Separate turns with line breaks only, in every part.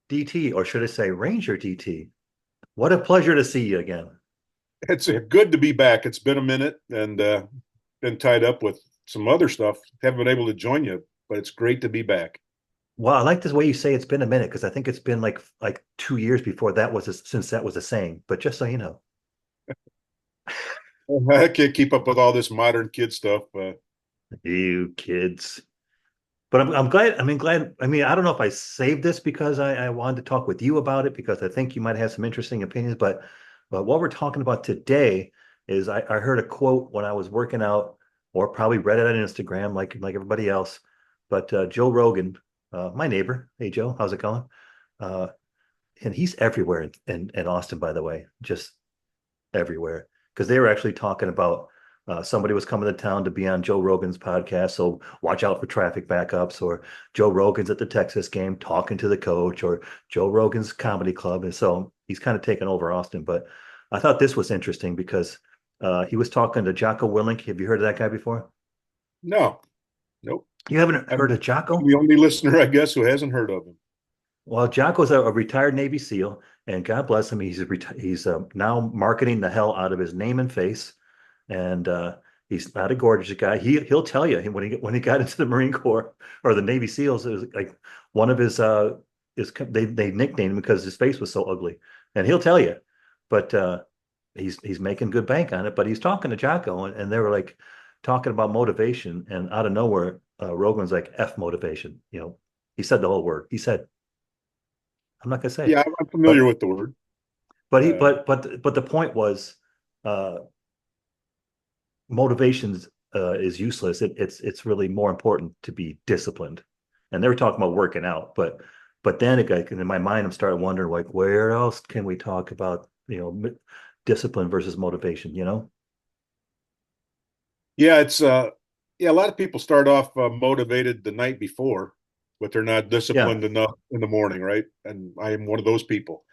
DT, or should I say Ranger DT? What a pleasure to see you again.
It's good to be back. It's been a minute and been tied up with some other stuff. Haven't been able to join you, but it's great to be back.
Well, I like this way you say it's been a minute because I think it's been like 2 years before that was since that was a saying. But just so you know,
I can't keep up with all this modern kid stuff.
you kids. But I'm glad. I mean, glad. I mean, I don't know if I saved this because I wanted to talk with you about it because I think you might have some interesting opinions. But what we're talking about today is I heard a quote when I was working out, or probably read it on Instagram, like everybody else. But Joe Rogan, my neighbor. Hey Joe, how's it going? Uh, and he's everywhere in Austin, by the way, just everywhere. Because they were actually talking about somebody was coming to town to be on Joe Rogan's podcast, so watch out for traffic backups. Or Joe Rogan's at the Texas game talking to the coach, or Joe Rogan's comedy club, and so he's kind of taken over Austin. But I thought this was interesting because he was talking to Jocko Willink. Have you heard of that guy before?
No, nope.
You haven't
I'm
heard of Jocko?
the only listener, I guess, who hasn't heard of him.
Well, Jocko's a retired Navy SEAL, and God bless him, he's now marketing the hell out of his name and face, and he's not a gorgeous guy. He'll tell you when he got into the Marine Corps or the Navy SEALs, it was like one of his they nicknamed him because his face was so ugly, and he'll tell you, but he's making good bank on it. But he's talking to Jocko, and they were like talking about motivation, and out of nowhere, Rogan's like F motivation. He said the whole word. He said I'm not gonna say
Yeah,
it,
I'm familiar
but
with the word.
but he
Uh,
but the point was, uh, motivations is useless. It's really more important to be disciplined. And they were talking about working out, but then in my mind, I'm starting wondering like where else can we talk about discipline versus motivation?
yeah, it's yeah. A lot of people start off motivated the night before, but they're not
Yeah.
disciplined enough in the morning, right? And I am one of those people.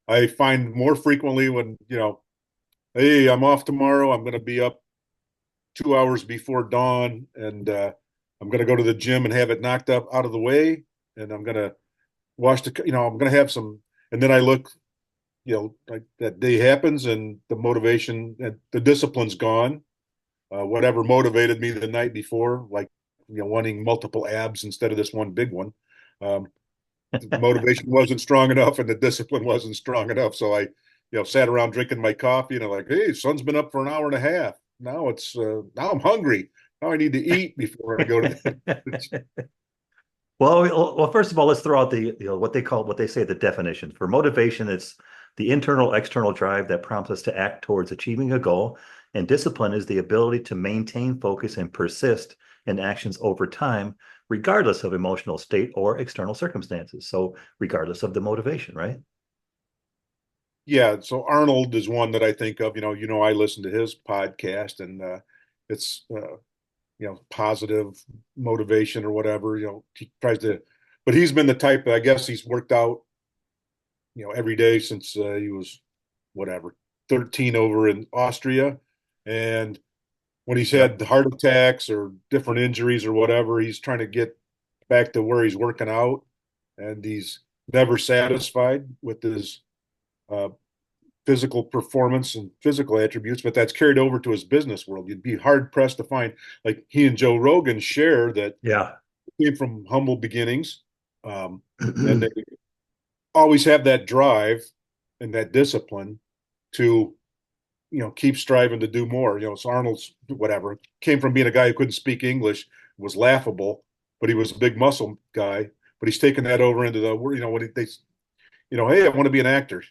I find more frequently when hey, I'm off tomorrow. I'm going to be up 2 hours before dawn, and I'm going to go to the gym and have it knocked up out of the way, and I'm going to I'm going to have some, and then I look, like that day happens, and the motivation, and the discipline's gone. Whatever motivated me the night before, like wanting multiple abs instead of this one big one. Um, the motivation wasn't strong enough, and the discipline wasn't strong enough. So I sat around drinking my coffee, and I'm like, hey, sun's been up for an hour and a half. Now I'm hungry. Now I need to eat before I go to the.
Well, first of all, let's throw out what they say the definition for motivation. It's the internal, external drive that prompts us to act towards achieving a goal, and discipline is the ability to maintain focus and persist in actions over time, regardless of emotional state or external circumstances. So, regardless of the motivation, right?
Yeah, so Arnold is one that I think of. I listen to his podcast, and it's positive motivation or whatever. He tries to, but he's been the type that I guess he's worked out, every day since he was whatever 13 over in Austria, and when he's
Yep.
had heart attacks or different injuries or whatever, he's trying to get back to where he's working out, and he's never satisfied with his uh, physical performance and physical attributes, but that's carried over to his business world. You'd be hard pressed to find, like, he and Joe Rogan share that
Yeah.
came from humble beginnings, and they always have that drive and that discipline to keep striving to do more. So Arnold's whatever came from being a guy who couldn't speak English, was laughable, but he was a big muscle guy. But he's taken that over into the when they hey, I want to be an actor.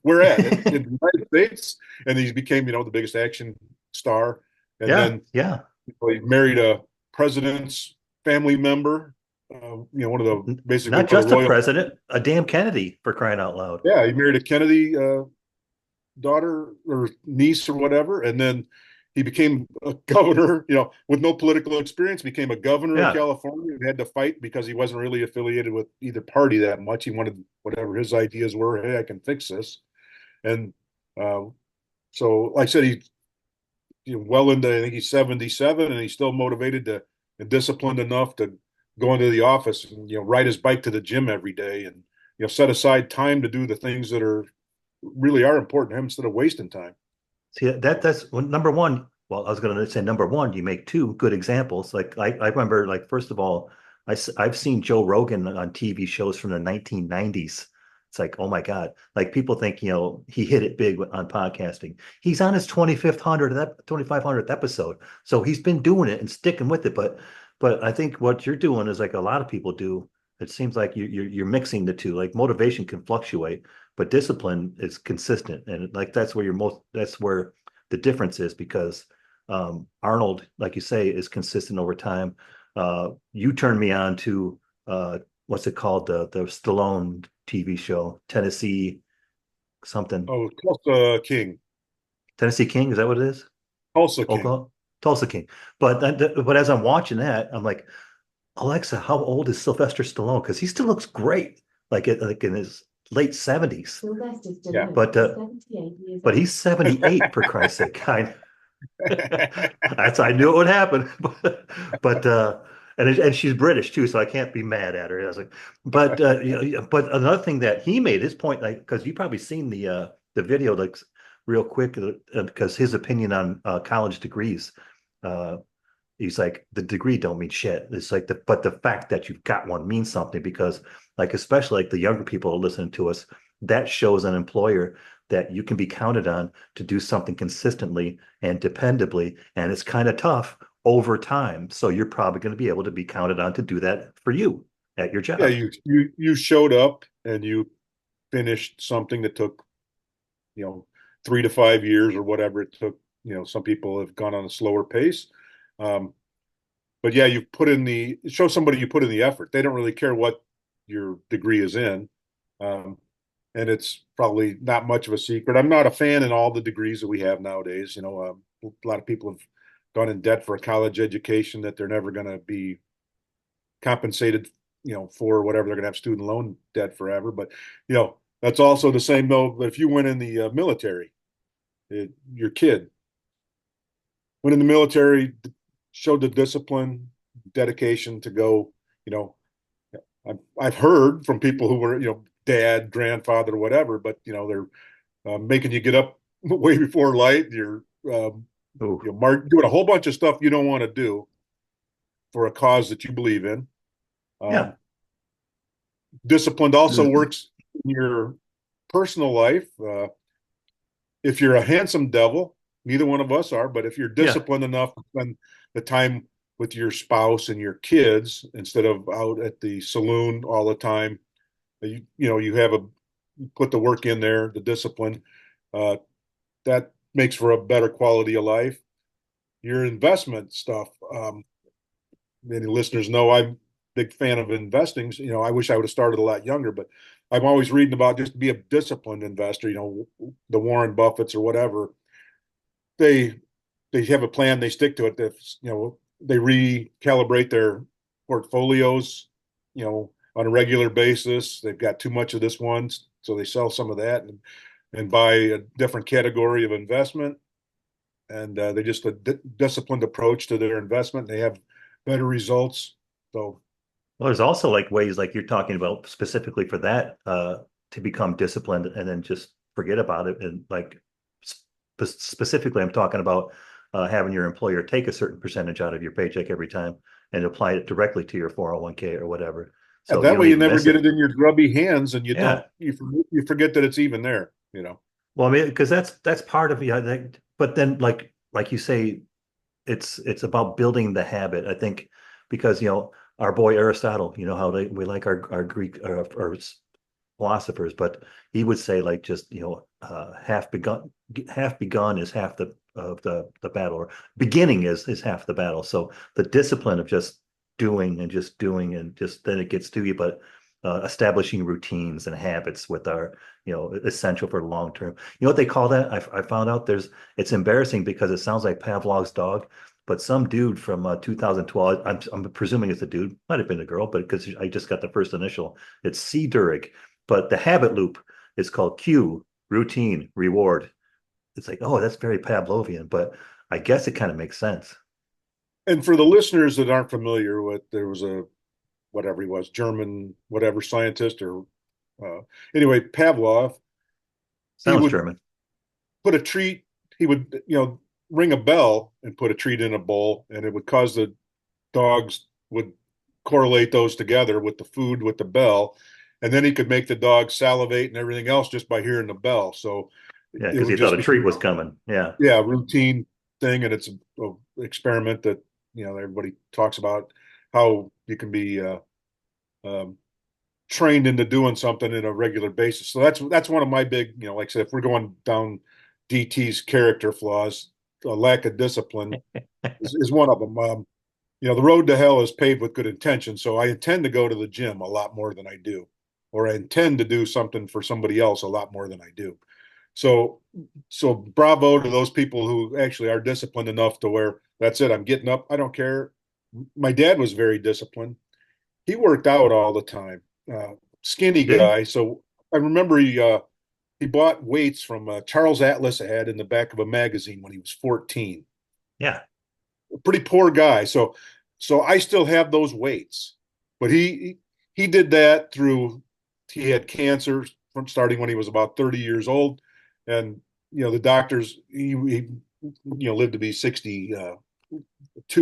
Where at? In the United States, and he became the biggest action star, and
Yeah.
then
Yeah.
he married a president's family member. One of the basically
Not
one of
just
the
a
royal.
president, a damn Kennedy for crying out loud.
Yeah, he married a Kennedy daughter or niece or whatever, and then he became a governor, with no political experience, became a governor of
Yeah.
California and had to fight because he wasn't really affiliated with either party that much. He wanted whatever his ideas were. Hey, I can fix this. And uh, so, like I said, well into, I think he's 77, and he's still motivated and disciplined enough to go into the office and, ride his bike to the gym every day. And set aside time to do the things that are important to him instead of wasting time.
See that's well, number one. Well, I was going to say number one. You make two good examples. Like I remember, like first of all, I've seen Joe Rogan on TV shows from the 1990s. It's like, oh my God. Like people think, he hit it big on podcasting. He's on his 2500th episode. So he's been doing it and sticking with it. But I think what you're doing is like a lot of people do. It seems like you're mixing the two. Like motivation can fluctuate, but discipline is consistent. And like that's where the difference is because Arnold, like you say, is consistent over time. You turned me on to what's it called? The Stallone TV show, Tennessee something.
Oh, Tulsa King.
Tennessee King, is that what it is?
Tulsa King.
Oklahoma, Tulsa King. But as I'm watching that, I'm like, Alexa, how old is Sylvester Stallone? Because he still looks great, like in his late 70s. Sylvester
Yeah.
Stallone, but he's 78 for Christ's sake. I knew it would happen, but and she's British too, so I can't be mad at her. I was like, but another thing that he made his point, like because you probably seen the video like real quick because his opinion on college degrees. Uh, he's like the degree don't mean shit. It's like but the fact that you've got one means something because like especially like the younger people listening to us, that shows an employer that you can be counted on to do something consistently and dependably, and it's kind of tough over time. So you're probably going to be able to be counted on to do that for you at your
Yeah,
job.
you showed up and you finished something that took, 3 to 5 years or whatever it took. Some people have gone on a slower pace. Um, but yeah, you've put in show somebody you put in the effort. They don't really care what your degree is in. Um, and it's probably not much of a secret. I'm not a fan in all the degrees that we have nowadays. A lot of people have gone in debt for a college education that they're never going to be compensated, for whatever. They're going to have student loan debt forever. But that's also the same though. If you went in the military, your kid went in the military, showed the discipline, dedication to go. You know, I've heard from people who were dad, grandfather, whatever, but they're making you get up way before light. You're
Oh,
doing a whole bunch of stuff you don't want to do for a cause that you believe in.
yeah.
Um, Disciplined also works in your personal life. If you're a handsome devil, neither one of us are, but if you're
Yeah.
disciplined enough to spend the time with your spouse and your kids instead of out at the saloon all the time, you put the work in there, the discipline, uh, that makes for a better quality of life. Your investment stuff, many listeners know I'm a big fan of investing. I wish I would have started a lot younger, but I'm always reading about just be a disciplined investor. The Warren Buffetts or whatever. They they have a plan. They stick to it. They recalibrate their portfolios. On a regular basis. They've got too much of this one, so they sell some of that and buy a different category of investment. And they just a disciplined approach to their investment. They have better results. So
Well, there's also like ways like you're talking about specifically for that to become disciplined and then just forget about it. And like specifically, I'm talking about having your employer take a certain percentage out of your paycheck every time and apply it directly to your 401k or whatever.
yeah,
So you
that
don't
way you
even
never
miss
get
it.
it in your grubby hands, and
Yeah.
you forget that it's even there.
Well, I mean, because that's part of but then like you say, it's about building the habit. I think because our boy Aristotle, how we like our Greek our philosophers, but he would say like just half begun is half the battle, or beginning is half the battle. So the discipline of just doing and just then it gets to you, but establishing routines and habits with our essential for the long term. You know what they call that? I found out it's embarrassing because it sounds like Pavlov's dog. But some dude from 2012, I'm presuming it's a dude, might have been a girl, but because I just got the first initial, it's C. Durig. But the habit loop is called cue, routine, reward. It's like, oh, that's very Pavlovian, but I guess it kind of makes sense.
And for the listeners that aren't familiar with, there was a whatever he was, German whatever scientist or Uh, anyway, Pavlov, he
Sounds
would
German.
put a treat. He would, ring a bell and put a treat in a bowl, and it would cause the dogs would correlate those together with the food with the bell, and then he could make the dog salivate and everything else just by hearing the bell. So
Yeah,
it
because
would
he thought
just
a treat
become,
was coming. Yeah.
yeah, a routine thing, and it's a experiment that everybody talks about how you can be um, trained into doing something in a regular basis. So that's one of my big, like I said, if we're going down DT's character flaws, a lack of discipline is one of them. The road to hell is paved with good intentions. So I intend to go to the gym a lot more than I do, or I intend to do something for somebody else a lot more than I do. So, so bravo to those people who actually are disciplined enough to where that's it. I'm getting up. I don't care. My dad was very disciplined. He worked out all the time. Skinny
Did he?
guy. So I remember he bought weights from Charles Atlas ad in the back of a magazine when he was 14.
Yeah.
A pretty poor guy. So I still have those weights. But he did that through he had cancer from starting when he was about 30 years old. And the doctors he lived to be 62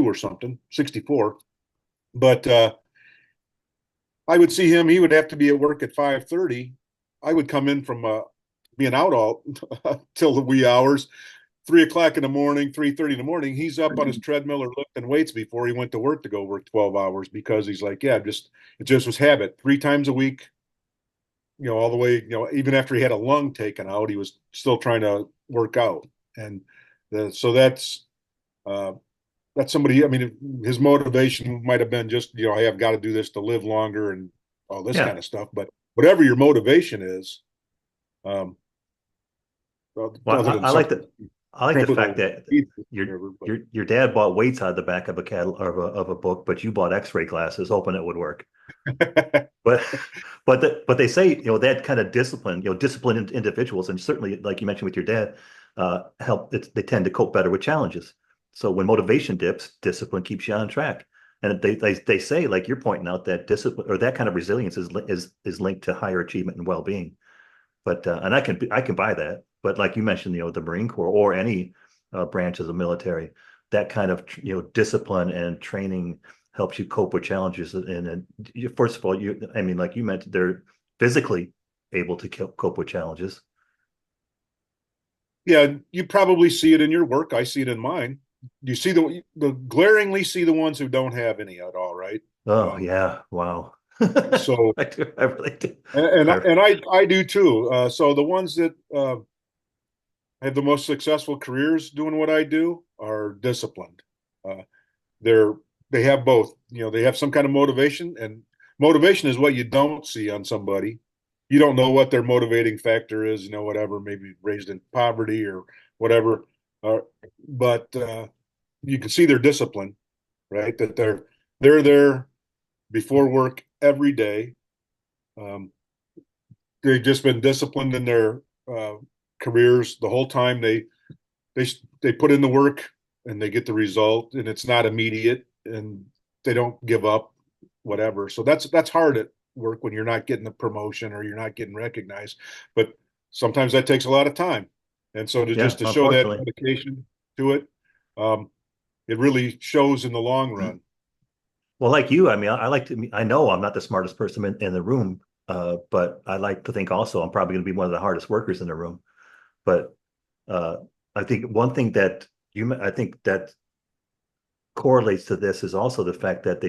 or something, 64. But I would see him, he would have to be at work at 5:30. I would come in from being out all till the wee hours, 3 o'clock in the morning, 3:30 in the morning. He's up on his treadmill or lifting weights before he went to work to go work 12 hours because he's like, yeah, it just was habit. 3 times a week, all the way, even after he had a lung taken out, he was still trying to work out. And so uh, that's somebody, I mean, his motivation might have been just, hey, I've got to do this to live longer and all this kind
Yeah.
of stuff. But whatever your motivation is, um,
Well,
other than
I
something
like the fact
criminal,
that your
whatever, but
your dad bought weights out of the back of a catalog of a book, but you bought X-ray glasses, hoping it would work. But but they say that kind of discipline, disciplined individuals, and certainly like you mentioned with your dad, help. They tend to cope better with challenges. So when motivation dips, discipline keeps you on track. And they say, like you're pointing out, that discipline or that kind of resilience is linked to higher achievement and well-being. But and I can buy that. But like you mentioned, the Marine Corps or any branch of the military, that kind of discipline and training helps you cope with challenges. And first of all, I mean, like you mentioned, they're physically able to cope with challenges.
yeah, you probably see it in your work. I see it in mine. You see the glaringly see the ones who don't have any at all, right?
Oh
Um,
yeah, wow.
so
I do, I really do.
and I do too. So the ones that have the most successful careers doing what I do are disciplined. Uh, they're they have both. They have some kind of motivation, and motivation is what you don't see on somebody. You don't know what their motivating factor is. Whatever, maybe raised in poverty or whatever. Uh, but you can see their discipline, right? That they're there before work every day. Um, they've just been disciplined in their uh, careers the whole time. They they put in the work and they get the result, and it's not immediate, and they don't give up, whatever. So that's hard at work when you're not getting the promotion or you're not getting recognized. But sometimes that takes a lot of time, and so
Yeah,
to show that
unfortunately.
dedication to it, um, it really shows in the long run.
Well, like you, I mean, I like to. I know I'm not the smartest person in the room, but I like to think also I'm probably going to be one of the hardest workers in the room. But uh, I think one thing that I think that correlates to this is also the fact that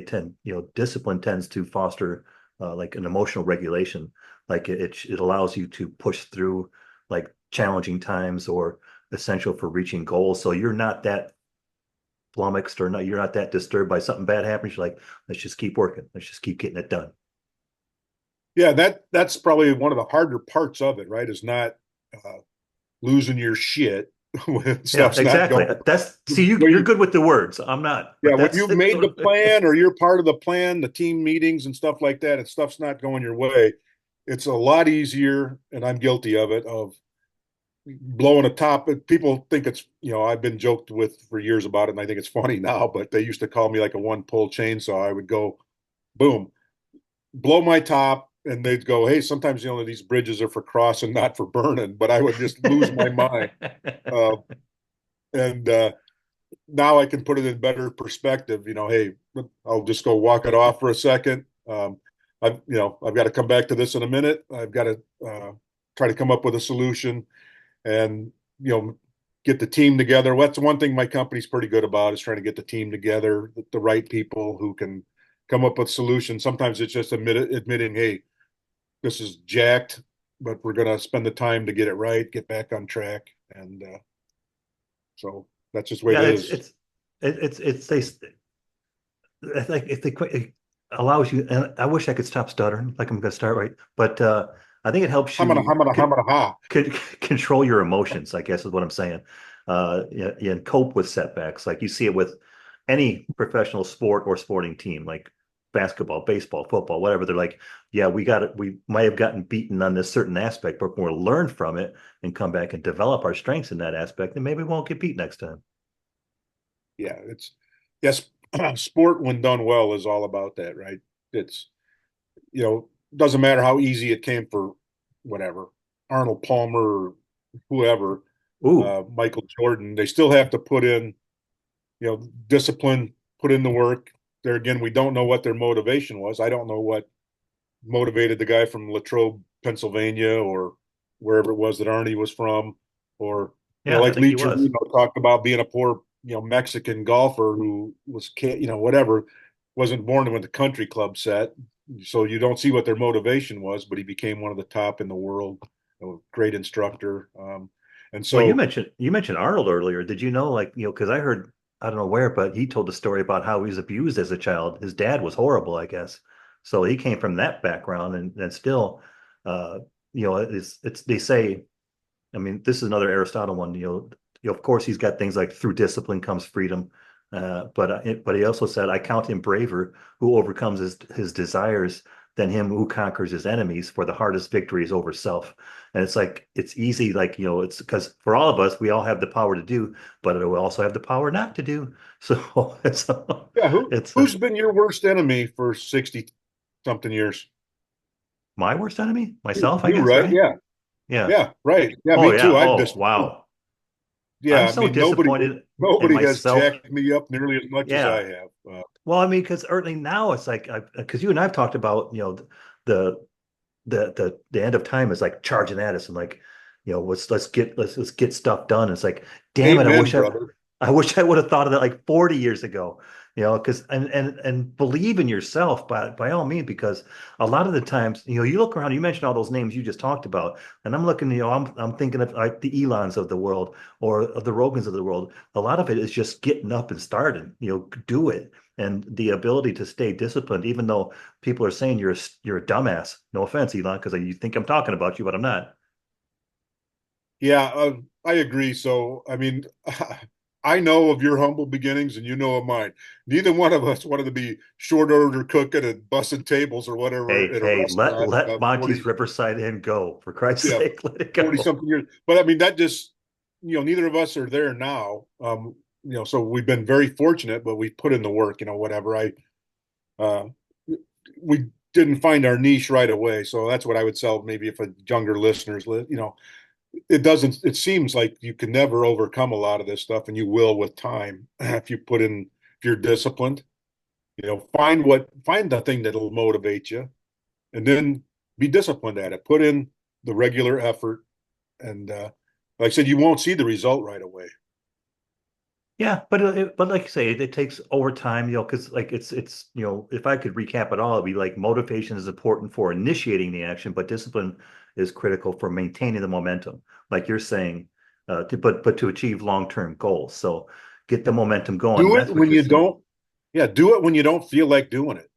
discipline tends to foster like an emotional regulation. Like it allows you to push through like challenging times or essential for reaching goals. So you're not that flummoxed or not, you're not that disturbed by something bad happens. You're like, let's just keep working. Let's just keep getting it done.
Yeah, that's probably one of the harder parts of it, right? Is not uh, losing your shit when
Yeah,
stuff's not
exactly.
going.
That's see,
When
you're
you,
good with the words. I'm not,
yeah,
but
when
that's
you've made the
totally,
plan or you're part of the plan, the team meetings and stuff like that, and stuff's not going your way, it's a lot easier, and I'm guilty of it, of blowing a top. People think it's, I've been joked with for years about it, and I think it's funny now, but they used to call me like a one pull chainsaw. I would go, boom, blow my top, and they'd go, "Hey, sometimes these bridges are for crossing, not for burning." But I would just lose my mind. Uh, and Now I can put it in better perspective. Hey, I'll just go walk it off for a second. I've got to come back to this in a minute. I've got to try to come up with a solution, and you know, get the team together. That's one thing my company's pretty good about, is trying to get the team together, the right people who can come up with solutions. Sometimes it's just admitting, hey, this is jacked, but we're going to spend the time to get it right, get back on track, and so that's just the way it
Yeah,
is.
it's they I think if they it allows you, and I wish I could stop stuttering, like I'm going to start right, but I think it helps
Hamana,
you
hamana, hamana, ha.
con control your emotions, I guess is what I'm saying. Yeah, yeah, and cope with setbacks. Like you see it with any professional sport or sporting team, like basketball, baseball, football, whatever. They're like, yeah, we got it. We might have gotten beaten on this certain aspect, but we'll learn from it and come back and develop our strengths in that aspect, and maybe we won't get beat next time.
Yeah, it's yes, sport when done well is all about that, right? It's doesn't matter how easy it came for whatever Arnold Palmer or whoever,
Ooh,
Michael Jordan. They still have to put in, discipline, put in the work. There again, we don't know what their motivation was. I don't know what motivated the guy from Latrobe, Pennsylvania, or wherever it was that Arnie was from, or
yeah, I
like
think
Lee
he was.
Trevino talked about being a poor, Mexican golfer who was, whatever, wasn't born with the country club set. So you don't see what their motivation was, but he became one of the top in the world, a great instructor. And
Well,
so,
you mentioned Arnold earlier. Did you know, like, because I heard, I don't know where, but he told the story about how he was abused as a child. His dad was horrible, I guess. So he came from that background, and still, uh, it's they say, I mean, this is another Aristotle one. Of course, he's got things like through discipline comes freedom, but he also said, "I count him braver who overcomes his desires than him who conquers his enemies. For the hardest victory is over self." And it's like it's easy, like it's because for all of us, we all have the power to do, but we also have the power not to do. So
yeah,
it's
who's been your worst enemy for 60 something years?
my worst enemy, myself, I
You,
guess,
right?
right?
Yeah.
Yeah.
Yeah, right. Yeah,
Oh
me too.
yeah.
I've
Oh
just
wow.
Yeah,
I'm
I
so
mean, nobody
disappointed in
nobody has
myself.
jacked me up nearly as much as I
Yeah.
have.
Well, I mean, because early now it's like because you and I've talked about the the end of time is like charging at us and like let's get stuff done. It's like, damn it,
Amen, brother.
I wish I would have thought of that like 40 years ago. Because and believe in yourself by all means, because a lot of the times, you look around, you mentioned all those names you just talked about, and I'm looking, I'm thinking of like the Elons of the world or of the Rogans of the world. A lot of it is just getting up and starting, do it. And the ability to stay disciplined, even though people are saying you're a dumbass. No offense, Elon, because you think I'm talking about you, but I'm not.
Yeah, I agree. So, I mean, I know of your humble beginnings, and you know of mine. Neither one of us wanted to be short order cooking and bussing tables or whatever
Hey,
in a
hey, let
restaurant.
let Monty's
40,
Riverside Inn go, for Christ's
yeah,
sake, let it
40
go.
something years. But I mean, that just, neither of us are there now. So we've been very fortunate, but we've put in the work. Whatever. Uh, we didn't find our niche right away. So that's what I would sell maybe if a younger listeners, it seems like you can never overcome a lot of this stuff, and you will with time if you if you're disciplined, find the thing that'll motivate you, and then be disciplined at it. Put in the regular effort, and like I said, you won't see the result right away.
Yeah, but like you say, it takes over time, because like it's if I could recap it all, it'd be like motivation is important for initiating the action, but discipline is critical for maintaining the momentum, like you're saying, but to achieve long-term goals. So get the momentum going, and
Do it
that's what
when
you're
you
saying.
don't, yeah, do it when you don't feel like doing it.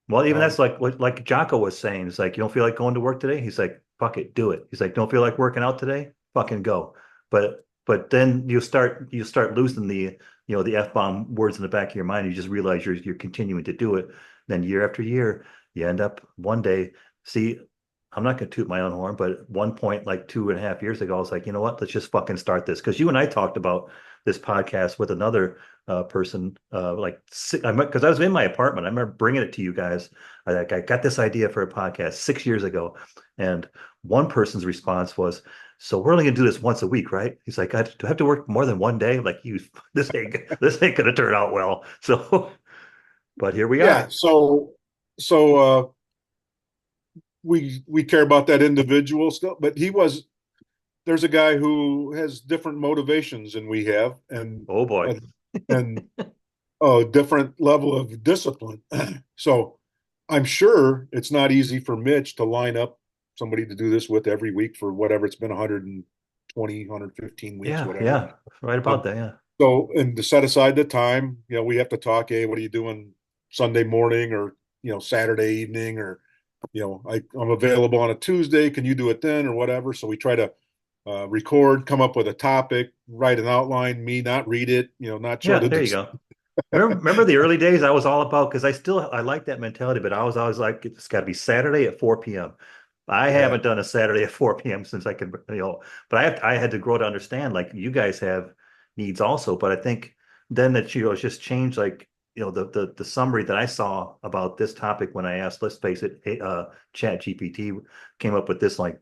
Well, even that's
Um,
like what like Jocko was saying. It's like you don't feel like going to work today. He's like, fuck it, do it. He's like, don't feel like working out today, fucking go. But then you start losing the F-bomb words in the back of your mind. You just realize you're continuing to do it. Then year after year, you end up one day. See, I'm not gonna toot my own horn, but at one point, like 2.5 years ago, I was like, you know what? Let's just fucking start this. Because you and I talked about this podcast with another person, because I was in my apartment. I remember bringing it to you guys. I got this idea for a podcast 6 years ago, and one person's response was, "So we're only gonna do this once a week, right?" He's like, "Do I have to work more than one day?" I'm like, you, this ain't gonna turn out well. So, but here we
Yeah.
are.
So we care about that individual still, but there's a guy who has different motivations than we have,
Oh boy.
uh, and a different level of discipline. So I'm sure it's not easy for Mitch to line up somebody to do this with every week for whatever it's been 120, 115 weeks,
Yeah,
whatever.
yeah, right about
Um,
that. Yeah.
so, and to set aside the time, we have to talk. Hey, what are you doing Sunday morning or Saturday evening, or I'm available on a Tuesday. Can you do it then or whatever? So we try to record, come up with a topic, write an outline, me not read it, not show
Yeah,
the
there you go. Remember the early days? I was all about because I like that mentality, but I was always like, it's got to be Saturday at 4 p.m. I
yeah.
haven't done a Saturday at 4 p.m. since I could, but I had to grow to understand like you guys have needs also. But I think then that it's just changed like the summary that I saw about this topic when I asked, let's face it, Chat GPT came up with this like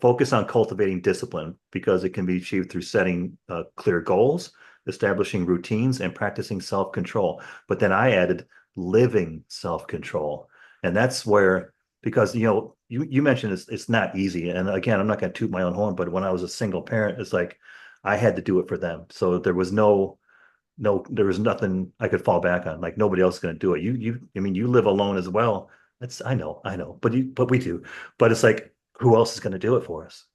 focus on cultivating discipline because it can be achieved through setting clear goals, establishing routines, and practicing self control. But then I added living self control. And that's where, because, you mentioned it's not easy. And again, I'm not going to toot my own horn, but when I was a single parent, it's like I had to do it for them. So there was there was nothing I could fall back on. Like nobody else is going to do it. I mean, you live alone as well. I know, but we do. But it's like, who else is going to do it for us?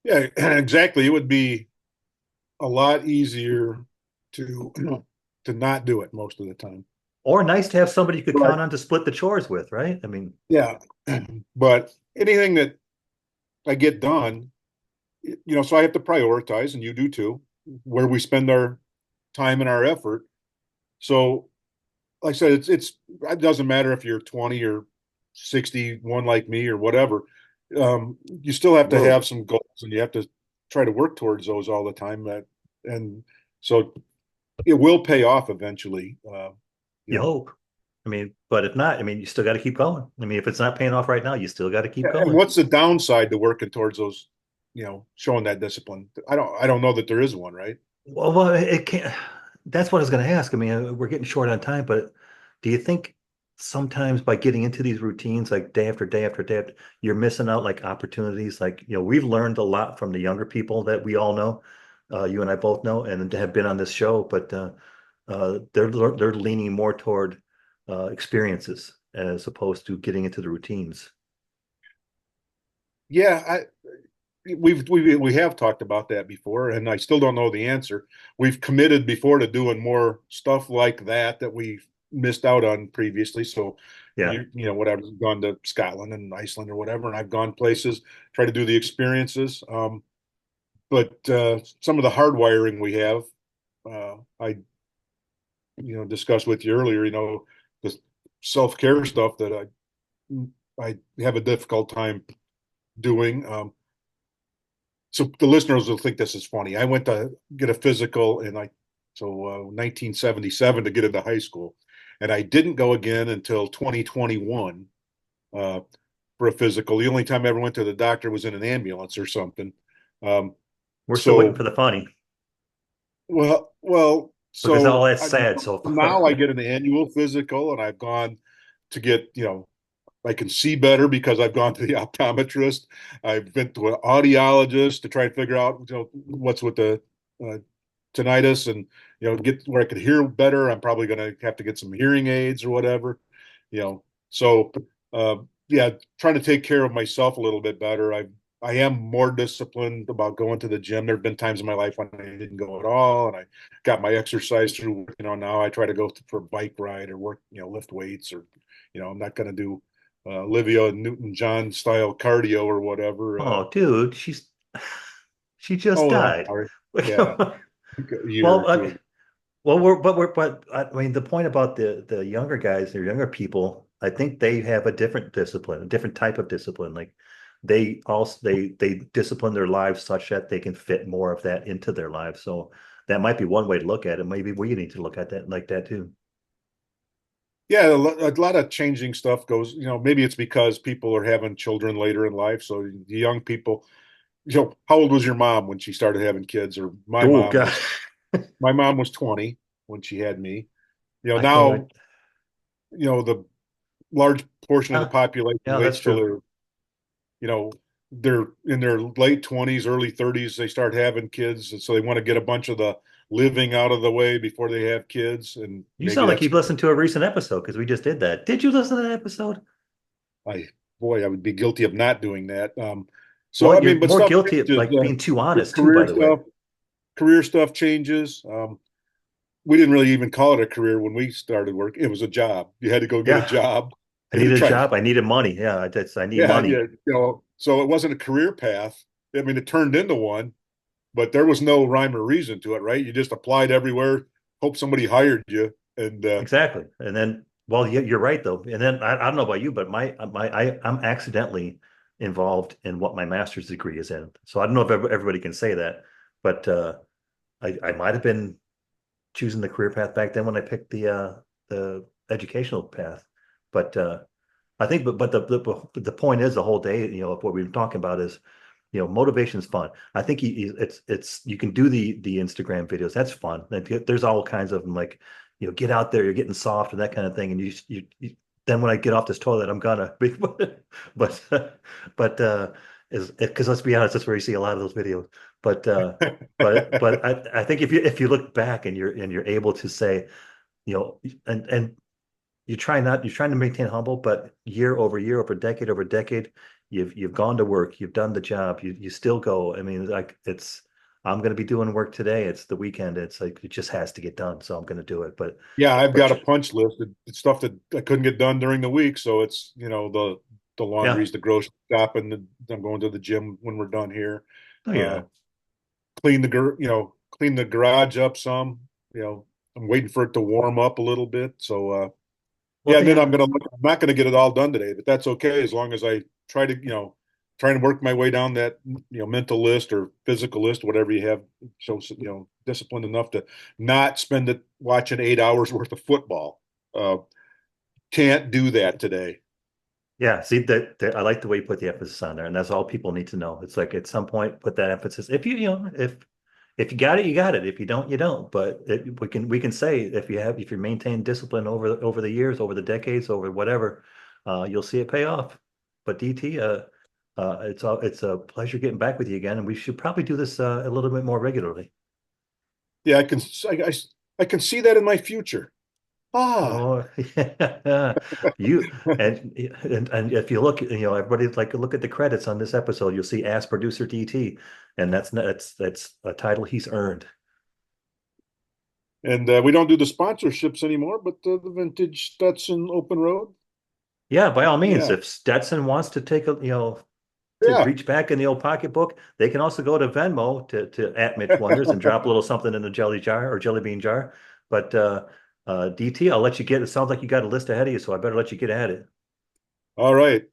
Yeah, exactly. It would be a lot easier to to not do it most of the time.
Or nice to have somebody you could
But
count on to split the chores with, right? I mean,
yeah, but anything that I get done, so I have to prioritize, and you do too, where we spend our time and our effort. So, like I said, it doesn't matter if you're 20 or 61 like me or whatever. You still have to
whoa,
have some goals, and you have to try to work towards those all the time. And so it will pay off eventually. You
you
know,
hope. I mean, but if not, I mean, you still got to keep going. I mean, if it's not paying off right now, you still got to keep
and
going.
what's the downside to working towards those? Showing that discipline. I don't know that there is one, right?
Well, it can't. That's what I was going to ask. I mean, we're getting short on time, but do you think sometimes by getting into these routines, like day after day after day, you're missing out like opportunities? Like, we've learned a lot from the younger people that we all know, you and I both know, and have been on this show, but they're leaning more toward experiences as opposed to getting into the routines.
Yeah, we have talked about that before, and I still don't know the answer. We've committed before to doing more stuff like that we missed out on previously. So
Yeah,
whatever, gone to Scotland and Iceland or whatever, and I've gone places, try to do the experiences. But some of the hardwiring we have, I discussed with you earlier. The self care stuff that I have a difficult time doing. So the listeners will think this is funny. I went to get a physical in 1977 to get into high school, and I didn't go again until 2021 uh, for a physical. The only time I ever went to the doctor was in an ambulance or something. Um,
we're still waiting
so
for the funny
well,
because all
so
that's sad so
now I
far.
get an annual physical, and I've gone to get I can see better because I've gone to the optometrist. I've been to an audiologist to try and figure out what's with the uh, tinnitus, and get where I could hear better. I'm probably going to have to get some hearing aids or whatever. So uh, yeah, trying to take care of myself a little bit better. I am more disciplined about going to the gym. There have been times in my life when I didn't go at all, and I got my exercise through. Now I try to go for a bike ride or work, lift weights, or I'm not going to do Olivia Newton-John style cardio or whatever.
Oh, dude, she just
Oh, I'm
died.
sorry. Yeah, a year or
Well,
two ago.
well, but I mean, the point about the younger guys, the younger people, I think they have a different discipline, a different type of discipline. Like they also they discipline their lives such that they can fit more of that into their lives. So that might be one way to look at it. Maybe we need to look at that like that too.
Yeah, a lot of changing stuff goes, maybe it's because people are having children later in life. So the young people, how old was your mom when she started having kids? Or
Oh God,
my mom was 20 when she had me.
I can't even.
Now, the large portion of the
Yeah,
population
yeah, that's
waits till
true.
you know, they're in their late 20s, early 30s, they start having kids. And so they want to get a bunch of the living out of the way before they have kids. And
You
maybe
sound like
that's,
you've listened to a recent episode because we just did that. Did you listen to that episode?
I, boy, I would be guilty of not doing that. So, I
Well,
mean,
you're
but
more
stuff
guilty of
changes.
like being too honest too,
Career
by the way.
stuff, career stuff changes. We didn't really even call it a career when we started work. It was a job. You had to go get a
Yeah,
job
I
and
needed a
try to,
job. I needed money. Yeah, I need
yeah, yeah,
money.
so it wasn't a career path. I mean, it turned into one, but there was no rhyme or reason to it, right? You just applied everywhere, hope somebody hired you, and
Exactly. And then, well, you're right though. And then I don't know about you, but I'm accidentally involved in what my master's degree is in. So I don't know if everybody can say that, but I might have been choosing the career path back then when I picked the educational path. But I think, but the point is the whole day, what we've been talking about is, motivation is fun. I think it's you can do the Instagram videos. That's fun. There's all kinds of them, like, get out there, you're getting soft and that kind of thing. And you then when I get off this toilet, I'm gonna. But but is because let's be honest, that's where you see a lot of those videos. But I think if you look back and you're able to say, and you're trying to maintain humble, but year over decade, you've gone to work, you've done the job, you still go. I mean, like I'm going to be doing work today. It's the weekend. It's like it just has to get done, so I'm going to do it.
yeah, I've
But
got a punch list. It's stuff that I couldn't get done during the week. So it's the
yeah,
laundries, the grocery shopping. I'm going to the gym when we're done here.
oh
Uh,
yeah,
clean the garage up some. You know, I'm waiting for it to warm up a little bit. So
well
yeah, and then
yeah,
I'm not gonna get it all done today, but that's okay as long as I try to trying to work my way down that mental list or physical list, whatever you have. So disciplined enough to not spend it watching 8 hours worth of football. Uh, can't do that today.
yeah. See that I like the way you put the emphasis on there, and that's all people need to know. It's like at some point put that emphasis. If if you got it, you got it. If you don't, you don't. But we can say if you maintain discipline over the years, over the decades, over whatever, you'll see it pay off. But DT, it's a pleasure getting back with you again, and we should probably do this a little bit more regularly.
Yeah, I can see that in my future. Ah,
Oh, yeah. You and if you look, everybody like look at the credits on this episode, you'll see Ask Producer DT, and that's a title he's earned.
and we don't do the sponsorships anymore, but the vintage Stetson Open Road.
Yeah, by all means,
Yeah,
if Stetson wants to take to
yeah.
reach back in the old pocketbook, they can also go to Venmo to at Mitch Wonders and drop a little something in the jelly jar or jelly bean jar. But DT, I'll let you get. It sounds like you got a list ahead of you, so I better let you get at it.
All right.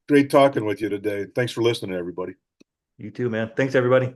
Great talking with you today. Thanks for listening, everybody.
You too, man. Thanks, everybody.